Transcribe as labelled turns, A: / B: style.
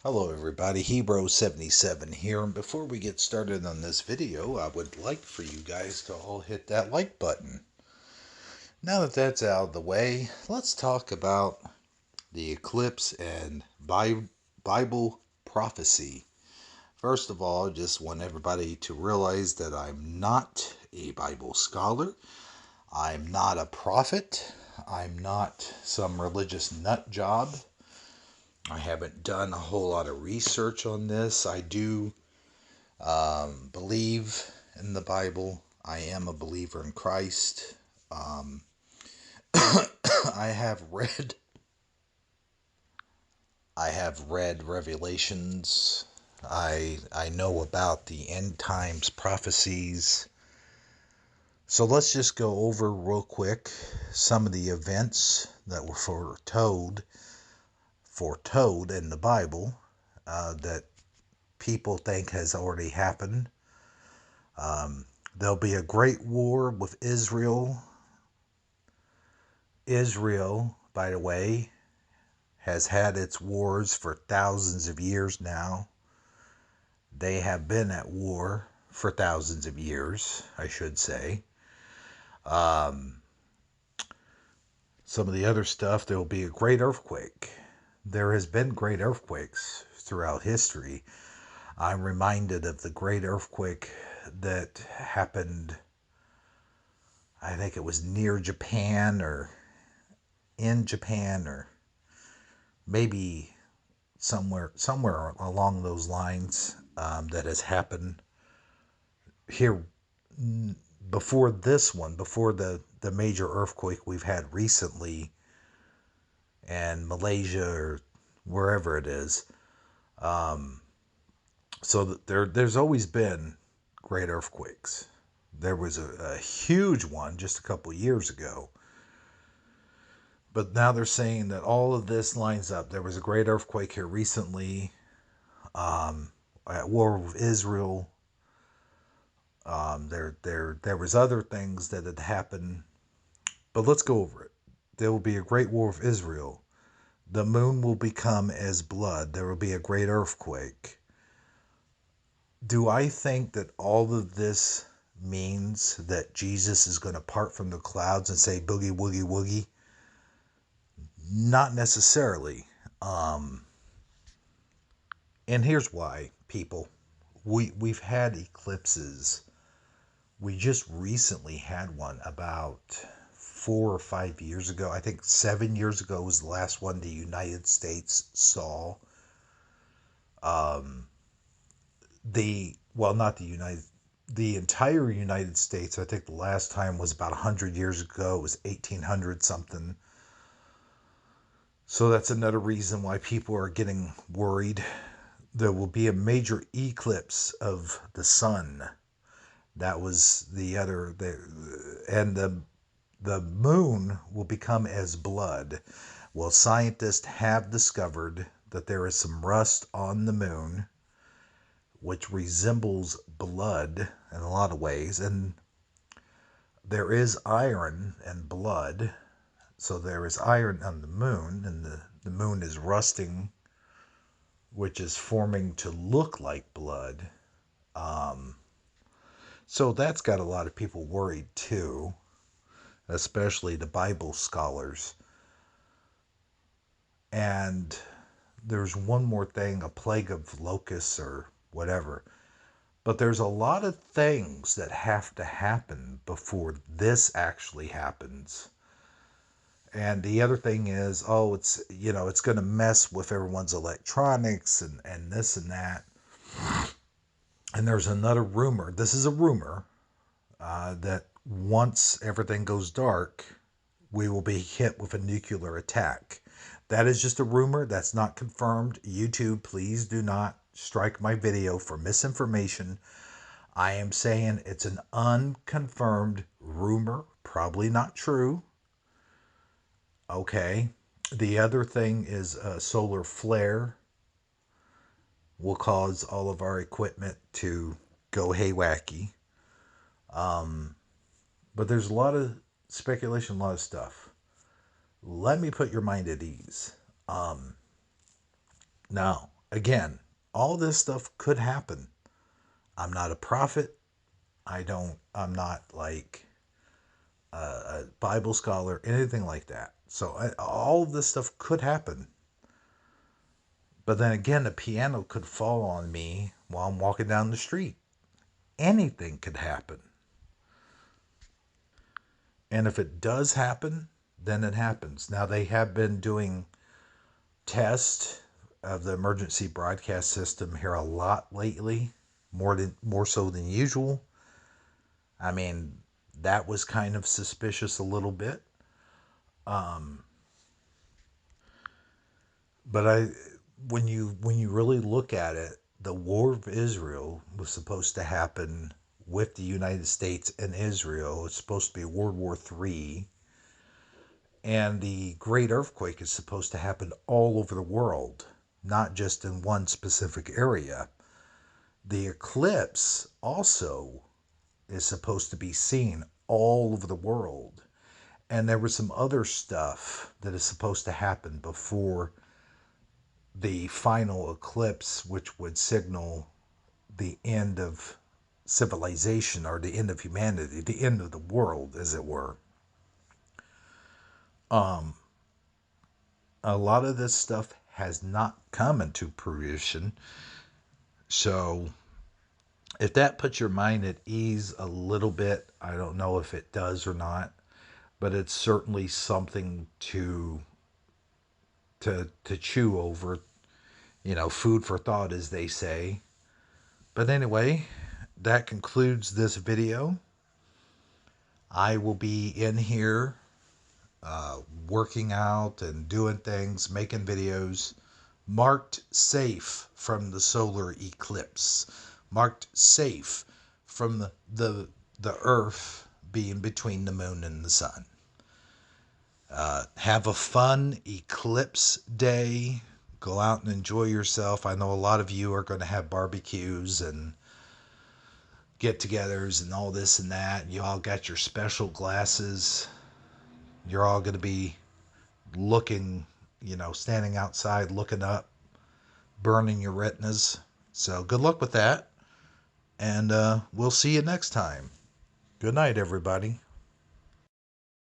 A: Hello everybody, Hero77 here, and before we get started on this video, I would like for you guys to all hit that like button. Now that that's out of the way, let's talk about the eclipse and Bible prophecy. First of all, I just want everybody to realize that I'm not a Bible scholar. I'm not a prophet. I'm not some religious nut job. I haven't done a whole lot of research on this. I do believe in the Bible. I am a believer in Christ. Um, I have read I have read Revelations. I know about the end times prophecies. So let's just go over real quick some of the events that were foretold in the Bible that people think has already happened. There'll be a great war with Israel. Israel, by the way, has had its wars for thousands of years now. They have been at war for thousands of years, I should say. Um, some of the other stuff, there will be a great earthquake. There has been great earthquakes throughout history. I'm reminded of the great earthquake that happened, I think it was near Japan or in Japan, or maybe somewhere along those lines, that has happened here before this one, before the major earthquake we've had recently in Malaysia or wherever it is. So there's always been great earthquakes. There was a huge one just a couple years ago. But now they're saying that all of this lines up. There was a great earthquake here recently, at war with Israel. There was other things that had happened, but let's go over it. There will be a great war with Israel. The moon will become as blood. There will be a great earthquake. Do I think that all of this means that Jesus is going to part from the clouds and say boogie woogie woogie? Not necessarily. And here's why, people. We've had eclipses. We just recently had one about 4 or 5 years ago. I think 7 years ago was the last one the United States saw. Not the entire United States. I think the last time was about 100 years ago. It was 1800 something. So that's another reason why people are getting worried. There will be a major eclipse of the sun. That was and the moon will become as blood. Well, scientists have discovered that there is some rust on the moon which resembles blood in a lot of ways, and there is iron and blood. So there is iron on the moon, and the moon is rusting, which is forming to look like blood. So that's got a lot of people worried too, especially the Bible scholars. And there's one more thing, a plague of locusts or whatever. But there's a lot of things that have to happen before this actually happens. And the other thing is, it's going to mess with everyone's electronics and this and that. And there's another rumor. This is a rumor that once everything goes dark, we will be hit with a nuclear attack. That is just a rumor. That's not confirmed. YouTube, please do not strike my video for misinformation. I am saying it's an unconfirmed rumor, probably not true. Okay. The other thing is a solar flare will cause all of our equipment to go haywacky. But there's a lot of speculation, a lot of stuff. Let me put your mind at ease. Now, Again, all this stuff could happen. I'm not a prophet. I'm not like a Bible scholar, anything like that. So all of this stuff could happen. But then again, the piano could fall on me while I'm walking down the street. Anything could happen. And if it does happen, then it happens. Now, they have been doing tests of the emergency broadcast system here a lot lately, more so than usual. I mean, that was kind of suspicious a little bit. Um, but when you really look at it, the war of Israel was supposed to happen with the United States and Israel. It's supposed to be World War III. And the great earthquake is supposed to happen all over the world, not just in one specific area. The eclipse also is supposed to be seen all over the world. And there was some other stuff that is supposed to happen before the final eclipse, which would signal the end of civilization or the end of humanity, the end of the world, as it were. Um, a lot of this stuff has not come into fruition. So if that puts your mind at ease a little bit, I don't know if it does or not, but it's certainly something to chew over, food for thought, as they say. But anyway, that concludes this video. I will be in here working out and doing things, making videos, marked safe from the solar eclipse, marked safe from the Earth being between the moon and the sun. Have a fun eclipse day. Go out and enjoy yourself. I know a lot of you are going to have barbecues and get-togethers and all this and that. You all got your special glasses. You're all going to be looking, standing outside, looking up, burning your retinas. So good luck with that. And we'll see you next time. Good night, everybody.